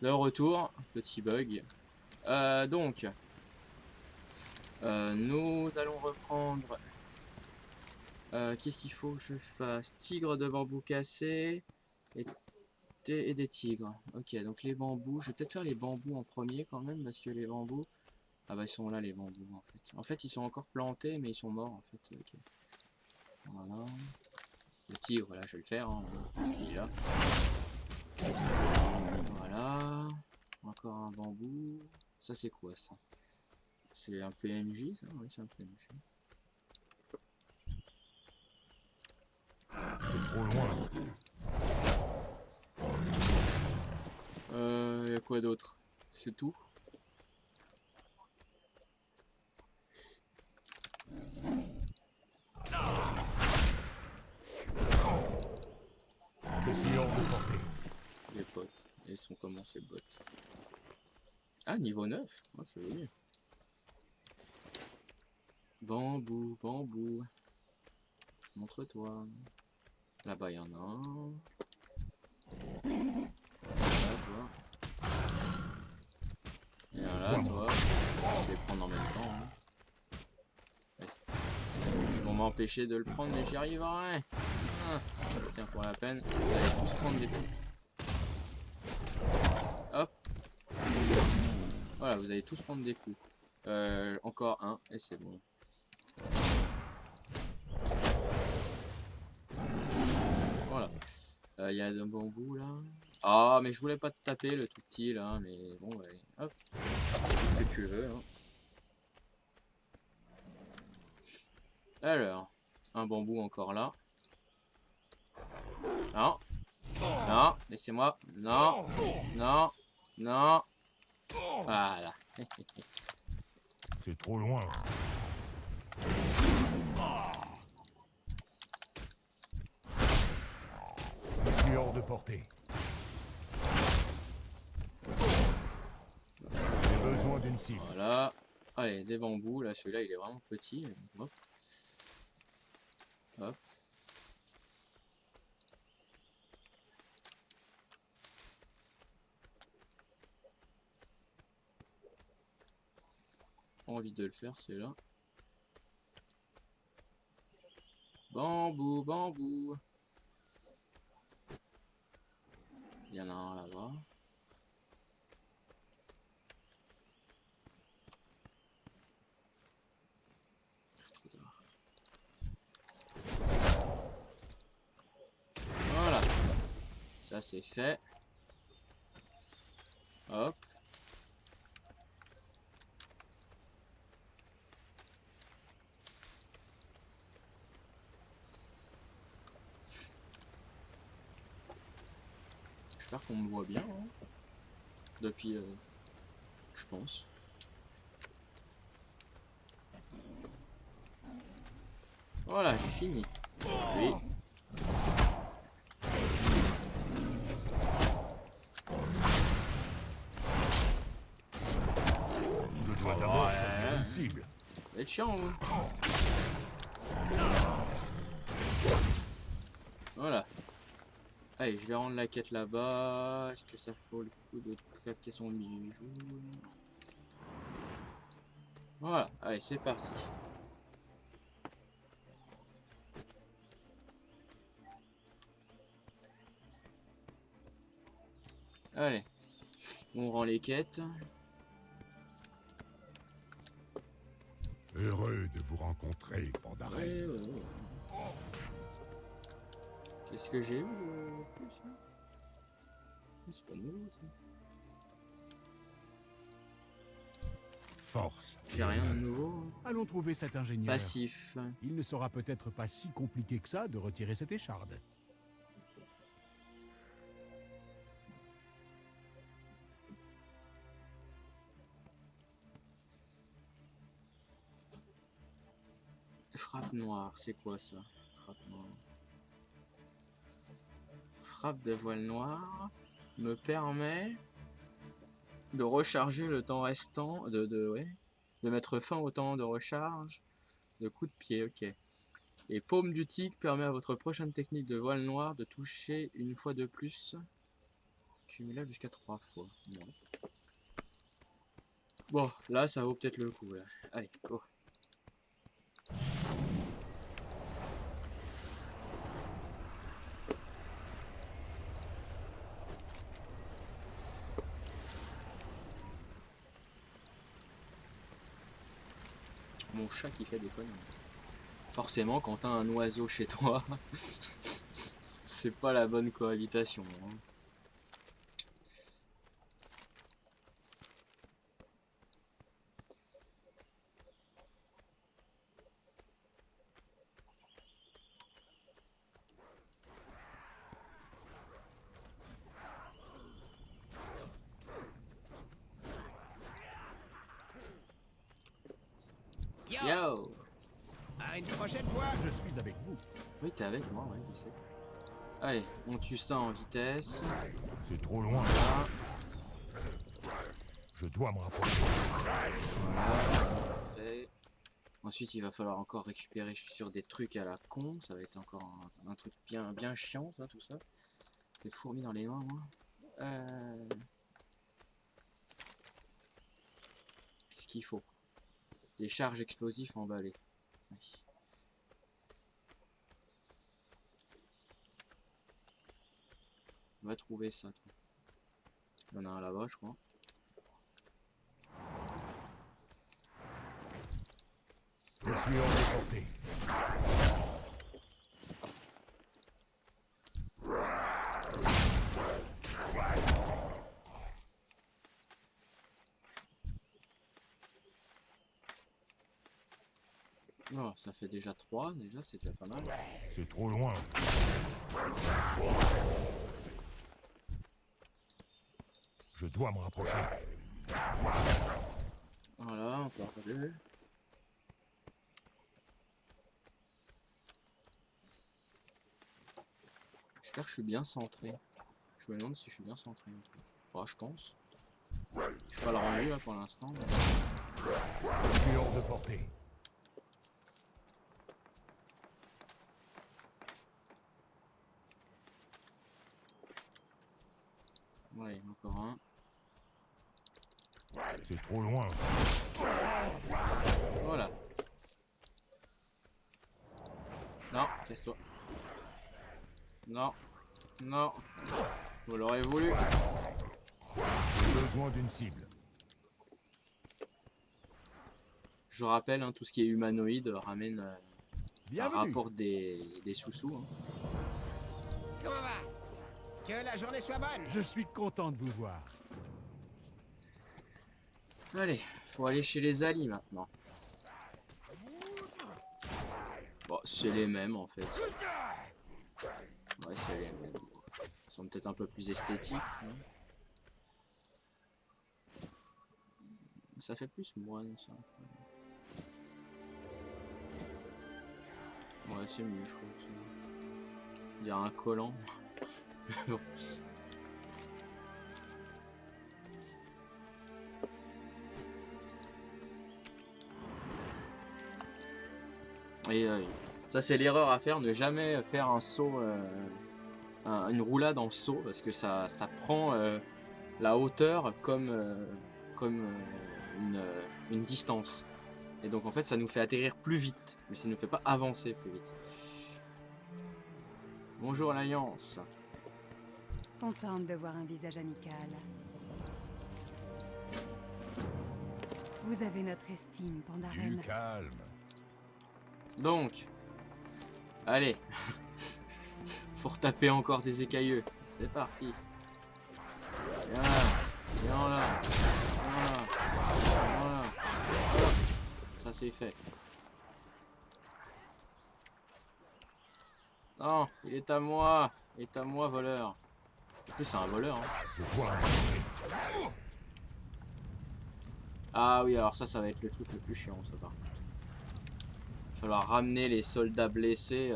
De retour, petit bug. Donc, nous allons reprendre. Qu'est-ce qu'il faut que je fasse? Tigre de bambou cassé et des tigres. Ok, donc les bambous. Je vais peut-être faire les bambous en premier quand même, parce que les bambous. Ah bah ils sont là les bambous en fait. En fait ils sont encore plantés mais ils sont morts en fait. Ok. Voilà. Le tigre là je vais le faire. Hein. Il est là. Voilà. Encore un bambou. Ça c'est quoi ça? C'est un PNJ ça? Oui c'est un PNJ. C'est trop loin. Y a quoi d'autre? C'est tout? Je suis hors de portée. Les potes. Ils sont comment ces bots? Ah niveau 9. Oh, c'est joli. Bambou, bambou. Montre-toi. Là-bas il y en a un. Là toi. Et un là toi. Je vais les prendre en même temps. Hein. Ouais. Ils vont m'empêcher de le prendre mais j'y arriverai. Ah. Tiens pour la peine. Vous allez tous prendre des coups. Hop. Voilà, vous allez tous prendre des coups. Encore un et c'est bon. Voilà. Il y a un bambou là. Ah mais je voulais pas te taper le tout petit là, mais bon ouais. Hop. C'est ce que tu veux. Hein. Alors, un bambou encore là. Non. Non, laissez-moi. Non. Non. Non. Voilà. C'est trop loin. Je suis hors de portée. J'ai besoin d'une cible. Voilà. Allez, des bambous. Là, celui-là, il est vraiment petit. Hop. Hop. Pas envie de le faire, celui-là. Bambou, bambou. Il y en a un là-bas. Trop tard. Voilà. Ça, c'est fait. Hop. J'espère qu'on me voit bien. Hein. Depuis... je pense. Voilà, j'ai fini. Oui. Je dois d'abord choisir une cible. Vous êtes chiant, vous. Voilà. Allez, je vais rendre la quête là-bas. Est-ce que ça vaut le coup de claquer son bijou? Voilà, allez, c'est parti. Allez, on rend les quêtes. Heureux de vous rencontrer, Pandaré. Qu'est-ce que j'ai eu plus là? C'est pas nouveau ça. Force. J'ai rien de nouveau. Hein. Allons trouver cet ingénieur. Passif. Il ne sera peut-être pas si compliqué que ça de retirer cette écharde. Frappe noire, c'est quoi ça? Frappe noire. Frappe de voile noire me permet de recharger le temps restant, de mettre fin au temps de recharge de coup de pied, ok. Et paume du tigre permet à votre prochaine technique de voile noire de toucher une fois de plus Cumulable jusqu'à 3 fois. Non. Bon, là, ça vaut peut-être le coup, là. Allez, go. Mon chat qui fait des conneries. Forcément, quand t'as un oiseau chez toi, c'est pas la bonne cohabitation. Hein. Yo! À une prochaine fois. Je suis avec vous. Oui, t'es avec moi, ouais, je sais. Allez, on tue ça en vitesse. C'est trop loin. Voilà, Je dois me rapprocher. voilà, parfait. Ensuite, il va falloir encore récupérer, je suis sûr, des trucs à la con. Ça va être encore un truc bien chiant, ça, tout ça. Des fourmis dans les mains, moi. Qu'est-ce qu'il faut? Des charges explosifs emballées. Oui. On va trouver ça, toi. Il y en a un là-bas, je crois. Je suis hors de portée. Oh, ça fait déjà 3, déjà, c'est déjà pas mal. C'est trop loin. Je dois me rapprocher. Voilà, on peut regarder. J'espère que je suis bien centré. Je me demande si je suis bien centré. Bon, je pense. Je suis pas le rendu là pour l'instant. Mais... Je suis hors de portée. Allez, encore un. C'est trop loin. Voilà. Non, casse-toi. Non. Non. Vous l'aurez voulu. J'ai besoin d'une cible. Je rappelle, hein, tout ce qui est humanoïde ramène un Bienvenue. rapport des sous-sous. Hein. Comment va? Que la journée soit bonne. Je suis content de vous voir. Allez, faut aller chez les Ali maintenant. Bon, c'est les mêmes en fait. Ouais, c'est les mêmes. Ils sont peut-être un peu plus esthétiques. Hein. Ça fait plus moine ça. En fait. Ouais, c'est mieux, je trouve. Il y a un collant. Et ça, c'est l'erreur à faire, ne jamais faire un saut, une roulade en saut, parce que ça prend la hauteur comme, une distance. Et donc en fait, ça nous fait atterrir plus vite, mais ça ne nous fait pas avancer plus vite. Bonjour l'Alliance. Contente de voir un visage amical. Vous avez notre estime, Du Pandaren. calme. Donc, allez, faut retaper encore des écailleux. C'est parti. Viens là, viens là, voilà. Ça c'est fait. Non, il est à moi. Il est à moi, voleur. En plus, c'est un voleur. Hein. Je dois me rapprocher. Ah oui, alors ça va être le truc le plus chiant, ça par contre. Il va falloir ramener les soldats blessés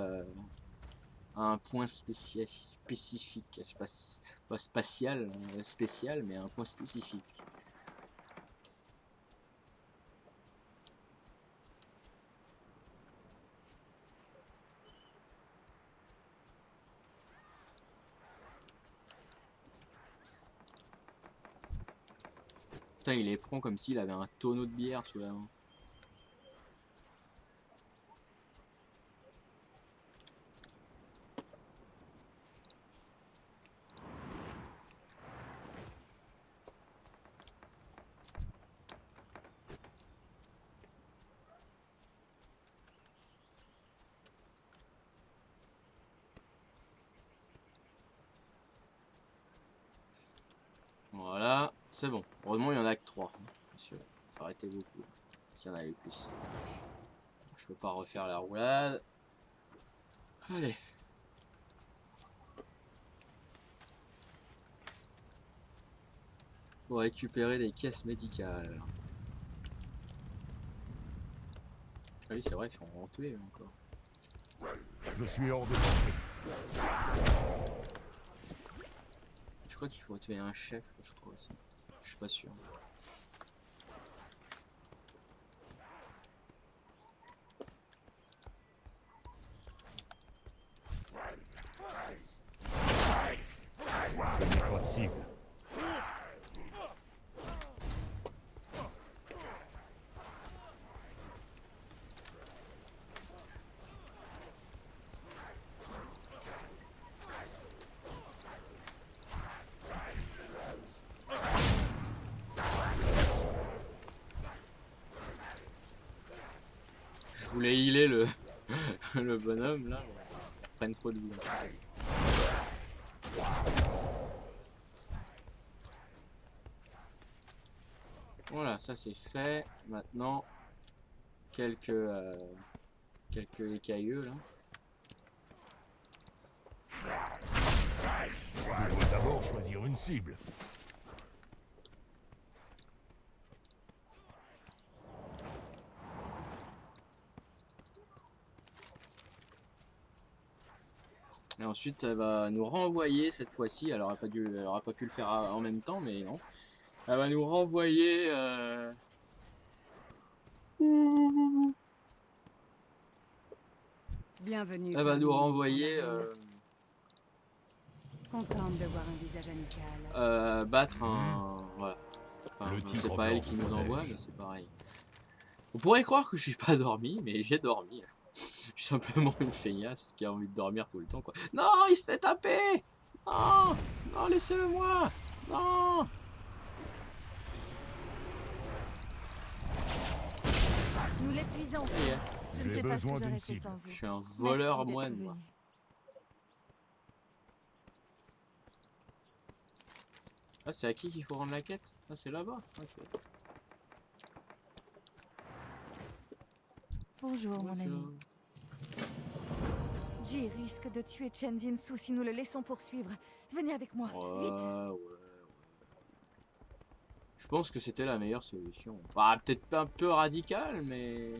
à un point spécifique. Pas spatial, spécial, mais un point spécifique. Putain, il les prend comme s'il avait un tonneau de bière sous la main. Voilà, c'est bon. Heureusement, il y en a que 3. Parce que faut arrêter beaucoup. S'il y en avait plus. Je peux pas refaire la roulade. Allez. Faut récupérer des caisses médicales. Ah oui, c'est vrai, il faut en tuer encore. Je suis hors de portée. Je crois qu'il faut tuer un chef, je crois aussi. Je suis pas sûr. Je n'ai pas de cible. Je voulais healer le, le bonhomme là, mais ils prennent trop de vie. Voilà, ça c'est fait. Maintenant, quelques écailleux là. Je dois d'abord choisir une cible. Et ensuite, elle va nous renvoyer cette fois-ci. Alors, elle aura pas pu le faire en même temps, mais non. Elle va nous renvoyer. Bienvenue. Elle va nous parmi renvoyer. les Andariens. Contente de voir un visage amical. Battre un. Voilà. Enfin, Le c'est tigre pas elle blanc qui nous protège. envoie, mais c'est pareil. On pourrait croire que j'ai pas dormi, mais j'ai dormi. Je suis simplement une feignasse qui a envie de dormir tout le temps, quoi. Non, il se fait taper! Non! Non, laissez-le moi! Non! Nous l'épuisons. Et, Je ne J'ai sais pas ce que besoin d'une j'aurais fait cible. sans vous. je suis un Merci voleur d'être moine, venu. moi. Ah, c'est à qui qu'il faut rendre la quête? Ah, c'est là-bas. Ok. Bonjour, mon Bonjour. ami. Ji risque de tuer Chen Jinsu si nous le laissons poursuivre. Venez avec moi, vite. Ouais. Je pense que c'était la meilleure solution. Bah, peut-être pas un peu radical, mais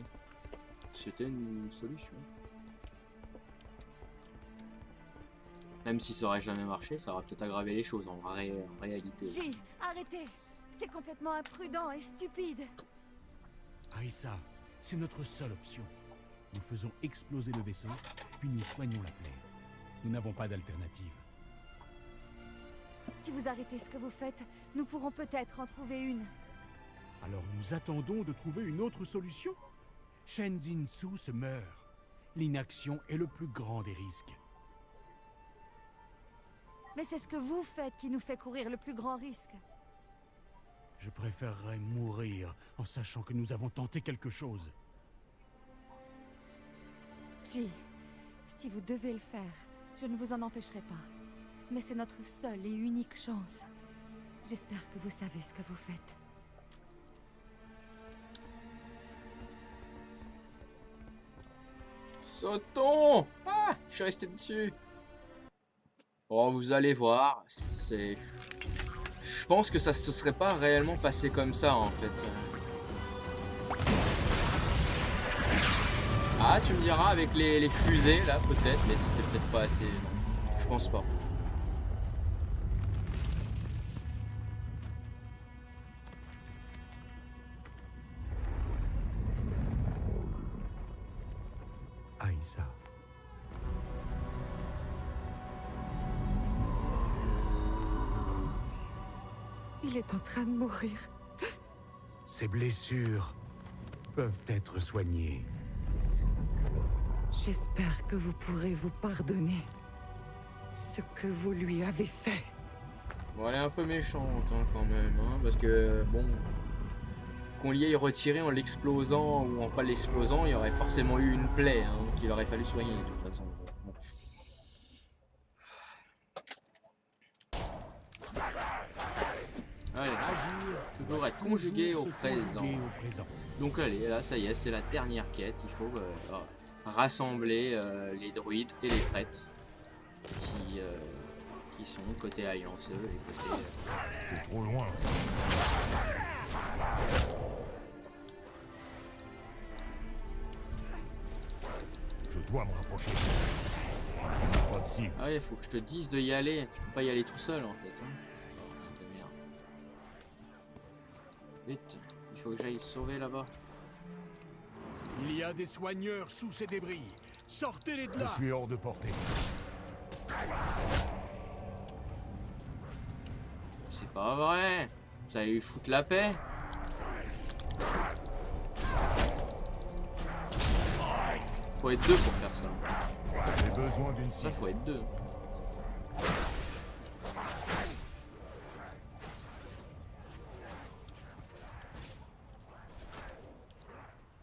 c'était une solution. Même si ça aurait jamais marché, ça aurait peut-être aggravé les choses en réalité. Ji, arrêtez. C'est complètement imprudent et stupide. Aïssa, c'est notre seule option. Nous faisons exploser le vaisseau, puis nous soignons la plaie. Nous n'avons pas d'alternative. Si vous arrêtez ce que vous faites, nous pourrons peut-être en trouver une. Alors nous attendons de trouver une autre solution. Shen Jinsu se meurt. L'inaction est le plus grand des risques. Mais c'est ce que vous faites qui nous fait courir le plus grand risque. Je préférerais mourir en sachant que nous avons tenté quelque chose. Ji, si vous devez le faire, je ne vous en empêcherai pas. Mais c'est notre seule et unique chance. J'espère que vous savez ce que vous faites. Sautons! Ah! Je suis resté dessus. Oh, vous allez voir, c'est... Je pense que ça se serait pas réellement passé comme ça, en fait. Ah, tu me diras, avec les fusées, là, peut-être, mais c'était peut-être pas assez... Non, je pense pas. Aïssa. Il est en train de mourir. Ces blessures peuvent être soignées. J'espère que vous pourrez vous pardonner ce que vous lui avez fait. Bon, elle est un peu méchante hein, quand même, hein, parce que bon, qu'on l'y ait retiré en l'explosant ou en pas l'explosant, il y aurait forcément eu une plaie hein, qu'il aurait fallu soigner de toute façon. Bon. Allez, toujours être conjugué au présent. Donc allez, là ça y est, c'est la dernière quête. Il faut rassembler les druides et les prêtres qui sont côté alliance et côté... C'est trop loin. Je dois me rapprocher. Pas de cible. Ah ouais, faut que je te dise de y aller. Tu peux pas y aller tout seul en fait. Hein. Oh, de merde. Vite, il faut que j'aille sauver là-bas. Il y a des soigneurs sous ces débris. Sortez-les de Je là. suis hors de portée. C'est pas vrai. Vous allez lui foutre la paix. Faut être deux pour faire ça. J'ai besoin d'une Ça, cible. faut être deux.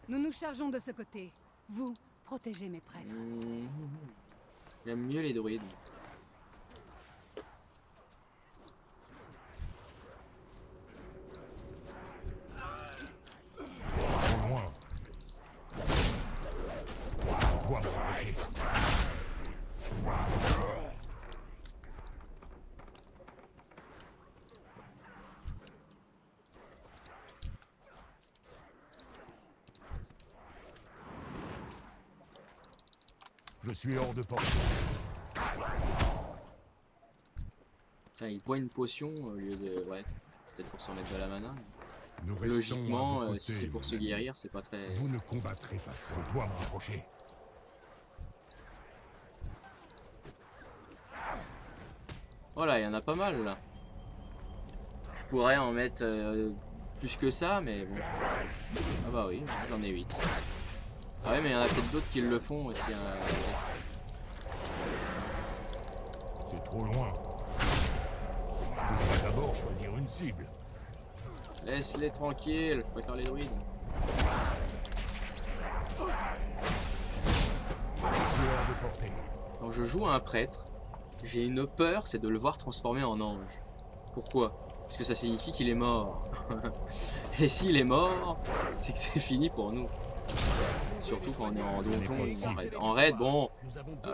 Nous nous chargeons de ce côté. Vous, protégez mes prêtres. J'aime mieux les druides. Trop loin. Je dois me rapprocher. Je suis hors de portée. Putain, il boit une potion au lieu de... Ouais, peut-être pour s'en mettre de la mana. Nous restons Logiquement, à vos si côtés, c'est pour se mon ami. guérir, c'est pas très... Vous ne combattrez pas seul. Je dois me rapprocher. Oh là, il y en a pas mal là. Je pourrais en mettre plus que ça, mais bon. Ah bah oui, j'en ai 8. Ah ouais, mais il y en a peut-être d'autres qui le font aussi. C'est trop loin. Je dois d'abord choisir une cible. Laisse-les tranquilles, je préfère les druides. Je suis hors de portée. Quand je joue à un prêtre, j'ai une peur, c'est de le voir transformer en ange. Pourquoi? Parce que ça signifie qu'il est mort. Et s'il est mort, c'est que c'est fini pour nous. Surtout quand on est en donjon ou en raid. En raid, bon,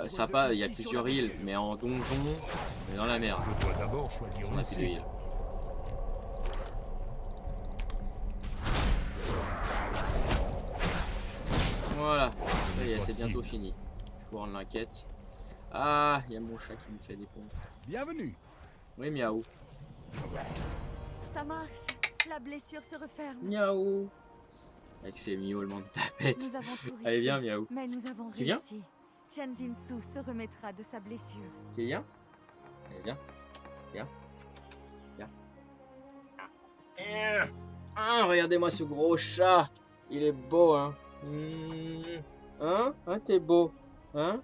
ça pas, il y a plusieurs îles, mais en donjon, on est dans la merde. Je dois d'abord choisir On a une plus de cible. îles. Voilà, ça y est, c'est bientôt fini. Je peux rendre l'enquête. Ah, il y a mon chat qui me fait des pompes. Bienvenue. Oui, miaou. Ça marche. La blessure se referme. Miaou. Avec ses miaulements de tapette. Nous avons tout risqué, Allez, viens, miaou. mais nous avons Tu viens réussi. Shenjin-su se remettra de sa blessure. Tu viens? Allez, viens. Viens. Viens. Ah, regardez-moi ce gros chat. Il est beau, hein. Hein? Hein, t'es beau. Hein?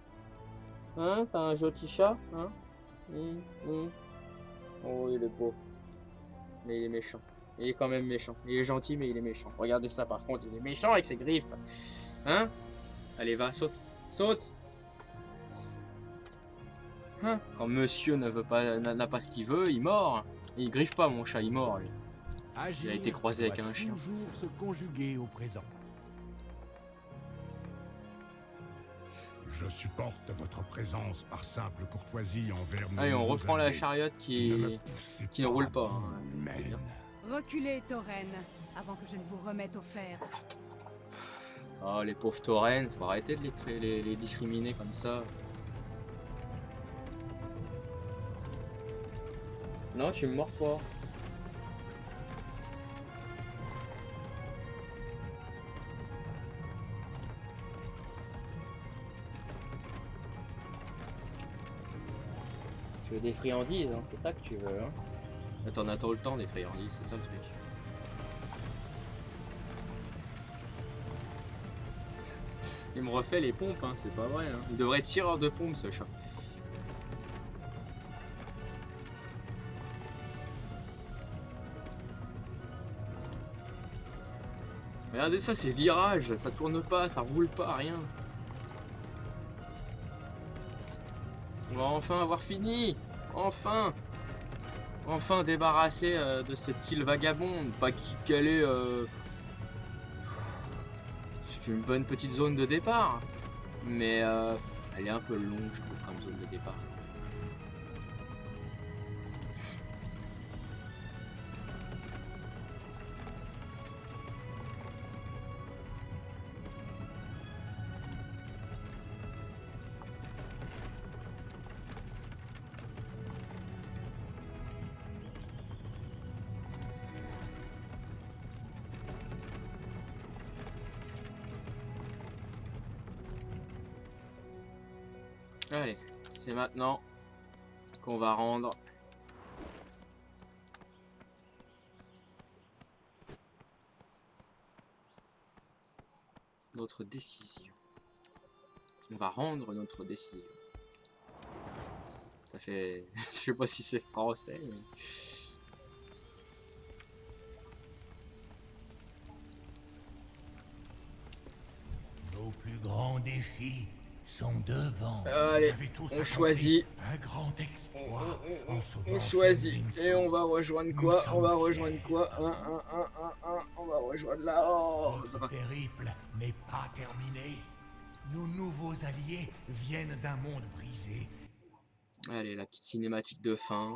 Hein? T'as un joli chat? Hein? Oh, il est beau. Mais il est méchant. Il est quand même méchant. Il est gentil, mais il est méchant. Regardez ça, par contre. Il est méchant avec ses griffes. Hein? Allez, va, saute. Saute! Hein? Quand monsieur ne veut pas, n'a pas ce qu'il veut, il mord. Et il griffe pas, mon chat, il mord, lui. Agir Il a été croisé avec doit un chien. Toujours se conjuguer au présent. Je supporte votre présence par simple courtoisie envers nos Allez, on nouveaux reprend la alliés. chariote Ne me qui poussez ne pas roule pas. à Hein. bout, humaine. Reculez, Tauren, avant que je ne vous remette au fer. Oh, les pauvres taurennes, faut arrêter de les discriminer comme ça. Non, tu me mords pas. Tu veux des friandises, hein, c'est ça que tu veux. Hein. Mais t'en as tout le temps des friandises, c'est ça le truc. Il me refait les pompes, hein, c'est pas vrai. Hein. Il devrait être tireur de pompes, ce chat. Regardez ça, c'est virage, ça tourne pas, ça roule pas, rien. On va enfin avoir fini. Enfin. Enfin débarrassé de cette île vagabonde. Pas qu'elle est... C'est une bonne petite zone de départ. Mais elle est un peu longue, je trouve, comme zone de départ. Allez, c'est maintenant qu'on va rendre notre décision. On va rendre notre décision. Ça fait... Je sais pas si c'est français, mais... Nos plus grands défis sont devant. Allez, Vous avez tous on accompli choisit. un grand exploit en sauvant On choisit. Shenlin Et on va rejoindre quoi? Nous On va sommes rejoindre fiers. quoi? On va rejoindre la Horde. Notre périple n'est pas terminé. Nos nouveaux alliés viennent d'un monde brisé. Allez, la petite cinématique de fin.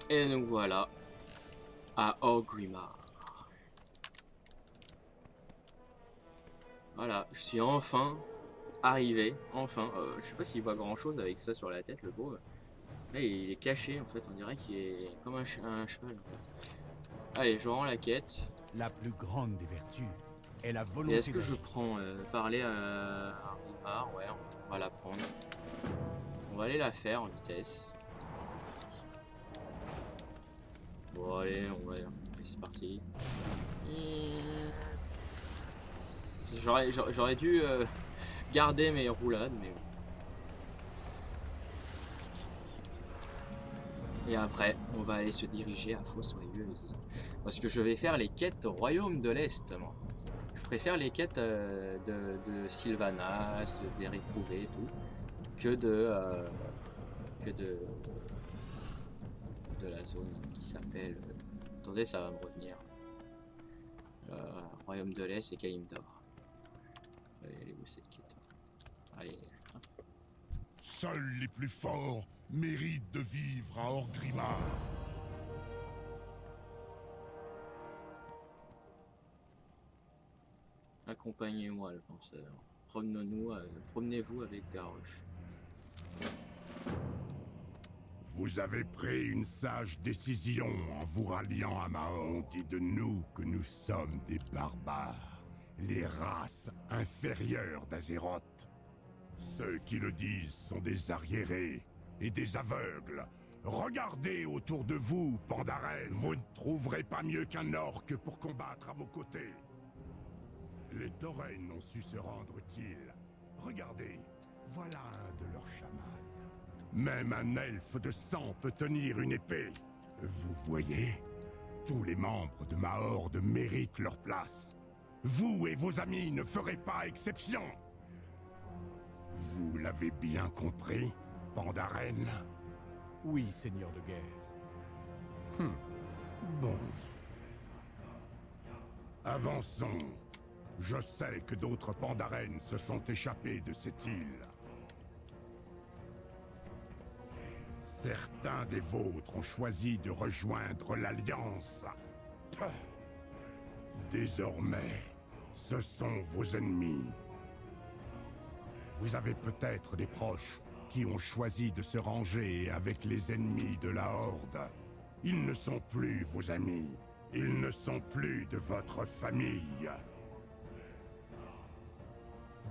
Et donc voilà, à Orgrimmar. Voilà, je suis enfin arrivé, enfin. Je sais pas s'il voit grand chose avec ça sur la tête, le beau. Là, il est caché en fait, on dirait qu'il est comme un cheval en fait. Allez, je rends la quête. La plus grande des vertus est la Et volonté est-ce que je d'agir. prends parler à Orgrimmar? Ouais, on va la prendre. On va aller la faire en vitesse. Bon allez, allez, c'est parti. J'aurais dû garder mes roulades, mais bon. Et après, on va aller se diriger à Fossoyeuse. Parce que je vais faire les quêtes au Royaume de l'Est, moi. Je préfère les quêtes de Sylvanas, des réprouvés et tout, que de la zone qui s'appelle... Attendez, ça va me revenir. Royaume de l'Est et Kalimdor. Allez, elle est où cette quête? Allez. Hop. Seuls les plus forts méritent de vivre à Orgrimmar. Accompagnez-moi, le penseur. Promenez-vous avec Garrosh. Vous avez pris une sage décision en vous ralliant à Mahon. On dit de nous que nous sommes des barbares, les races inférieures d'Azeroth. Ceux qui le disent sont des arriérés et des aveugles. Regardez autour de vous, Pandaren. Vous ne trouverez pas mieux qu'un orc pour combattre à vos côtés. Les Tauren ont su se rendre utiles. Regardez, voilà un de leurs chamans. Même un elfe de sang peut tenir une épée. Vous voyez, Tous les membres de ma horde méritent leur place. Vous et vos amis ne ferez pas exception. Vous l'avez bien compris, Pandaren? Oui, seigneur de guerre. Bon. Avançons. Je sais que d'autres Pandaren se sont échappés de cette île. Certains des vôtres ont choisi de rejoindre l'Alliance. Désormais, ce sont vos ennemis. Vous avez peut-être des proches qui ont choisi de se ranger avec les ennemis de la Horde. Ils ne sont plus vos amis. Ils ne sont plus de votre famille.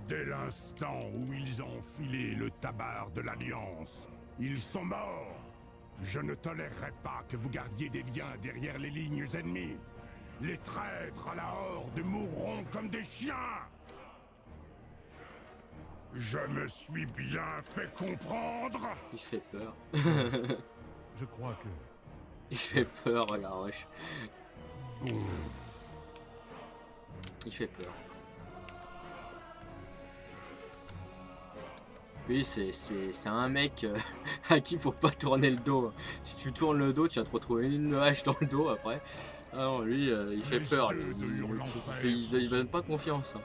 Dès l'instant où ils ont enfilé le tabard de l'Alliance, ils sont morts. Je ne tolérerai pas que vous gardiez des liens derrière les lignes ennemies. Les traîtres à la Horde mourront comme des chiens. Je me suis bien fait comprendre. Il fait peur. Je crois que... Il fait peur, regarde, wesh. Il fait peur. Lui, c'est un mec à qui faut pas tourner le dos. Si tu tournes le dos, tu vas te retrouver une hache dans le dos après. Ah non, lui, il fait peur. Il donne pas confiance. Hein.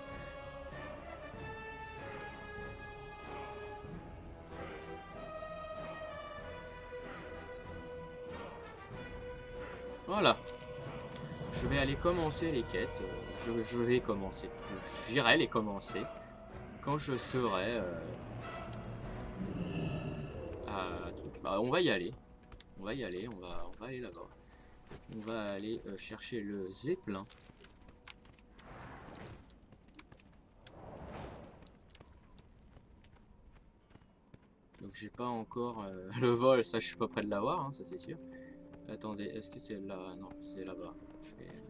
Voilà. Je vais aller commencer les quêtes. Je vais commencer. J'irai les commencer quand je serai... Bah, on va y aller. On va y aller. On va aller là-bas. On va aller chercher le Zeppelin. Donc j'ai pas encore le vol. Ça, je suis pas près de l'avoir. Hein, ça c'est sûr. Attendez, est-ce que c'est là? Non, c'est là-bas. Je vais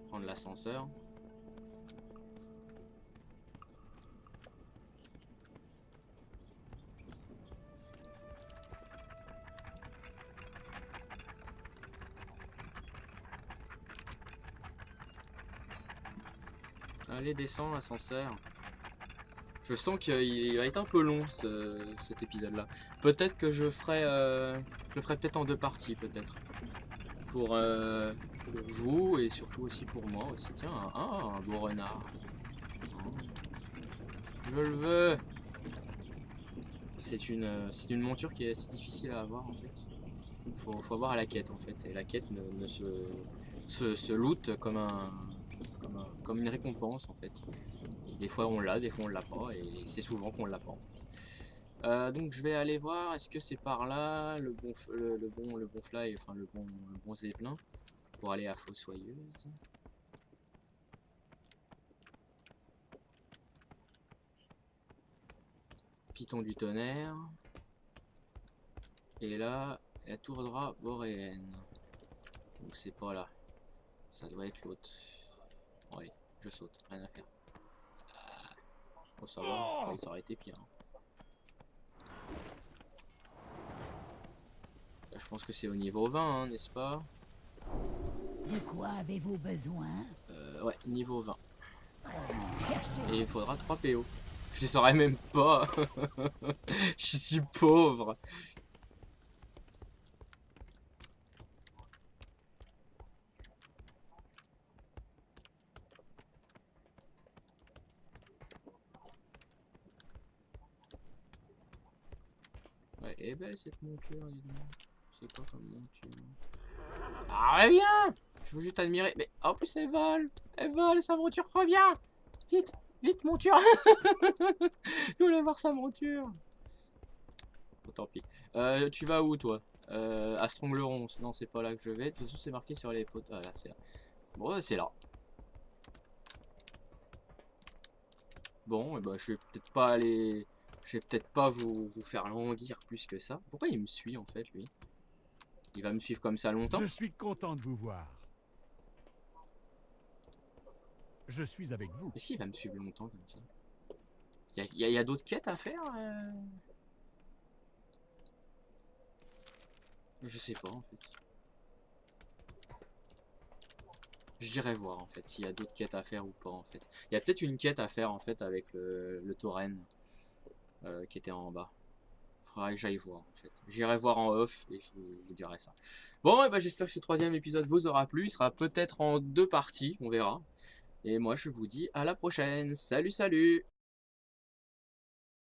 prendre l'ascenseur. Allez, descends l'ascenseur. Je sens qu'il va être un peu long cet épisode-là. Peut-être que je le ferai peut-être en deux parties, peut-être. Pour vous et surtout aussi pour moi aussi. Tiens, un beau renard. Je le veux. C'est une monture qui est assez difficile à avoir en fait. Faut avoir la quête en fait. Et la quête ne se loot comme une récompense en fait. Et des fois on l'a, des fois on l'a pas, et c'est souvent qu'on l'a pas en fait. Donc je vais aller voir, est-ce que c'est par là le bon fly, enfin le bon zeppelin pour aller à Fossoyeuse. Python du tonnerre. Et là, la tourdra boréenne. Donc c'est pas là. Ça doit être l'autre. Bon allez, je saute, rien à faire. Faut savoir, je crois que ça aurait été pire. Là, je pense que c'est au niveau 20, hein, n'est-ce pas? De quoi avez-vous besoin? Ouais, niveau 20. Et il faudra 3 PO. Je les saurais même pas. Je suis si pauvre. Ouais, elle est belle cette monture, dis donc. C'est quoi comme monture? Ah, reviens! Je veux juste admirer. Mais en plus, elle vole! Elle vole, sa monture revient! Vite! Vite, monture! Je voulais voir sa monture! Oh, tant pis. Tu vas où, toi? À Strongleron. Non, c'est pas là que je vais. De toute façon, c'est marqué sur les potes. Ah, là, c'est là. Bon, c'est là. Bon, et bah, je vais peut-être pas aller... Je vais peut-être pas vous faire languir plus que ça. Pourquoi il me suit, en fait, lui? Il va me suivre comme ça longtemps? Je suis content de vous voir. Je suis avec vous. Est-ce qu'il va me suivre longtemps comme ça? Il y a d'autres quêtes à faire Je sais pas en fait. J'irai voir en fait s'il y a d'autres quêtes à faire ou pas en fait. Il y a peut-être une quête à faire en fait avec le tauren qui était en bas. Faudrait que j'aille voir en fait. J'irai voir en off et je vous dirai ça. Bon, et ben j'espère que ce troisième épisode vous aura plu. Il sera peut-être en 2 parties, on verra. Et moi je vous dis à la prochaine. Salut, salut!